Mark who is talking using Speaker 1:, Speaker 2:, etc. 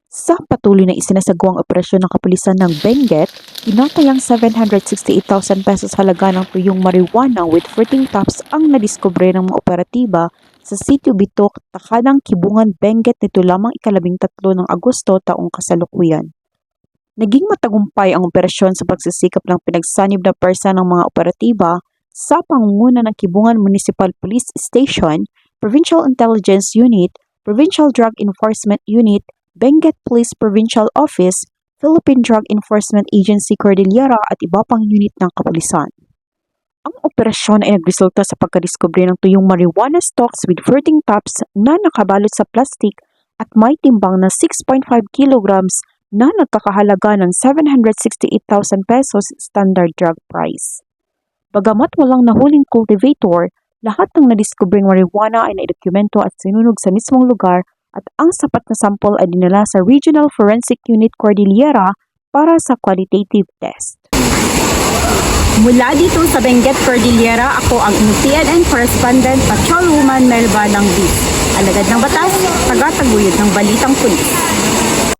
Speaker 1: Sa patuloy na isinasagawang operasyon ng kapulisan ng Benguet, tinatayang 768,000 pesos halaga ng tuyong marijuana with fruiting tops ang nadiskubre ng mga operatiba sa Sitio Bitok, Takalang, Kibungan, Benguet nito lamang ika-13 ng Agosto taong kasalukuyan. Naging matagumpay ang operasyon sa pagsisikap ng pinagsanib na persa ng mga operatiba sa pangunguna ng Kibungan Municipal Police Station, Provincial Intelligence Unit, Provincial Drug Enforcement Unit, Benguet Police Provincial Office, Philippine Drug Enforcement Agency Cordillera at iba pang unit ng kapulisan. Ang operasyon ay nagresulta sa pagkadiskubre ng tuyong marijuana stalks with fruiting tops na nakabalot sa plastik at may timbang na 6.5 kilograms na nagkakahalaga ng 768,000 pesos standard drug price. Bagamat walang nahuling cultivator, lahat ng nadiskubring marijuana ay naidokumento at sinunog sa mismong lugar at ang sapat na sample ay dinala sa Regional Forensic Unit Cordillera para sa qualitative test.
Speaker 2: Mula dito sa Benguet Cordillera, ako ang CNN correspondent Patrolwoman Melba Langbis. Alagad ng batas, taga-taguyod ng Balitang Pulis.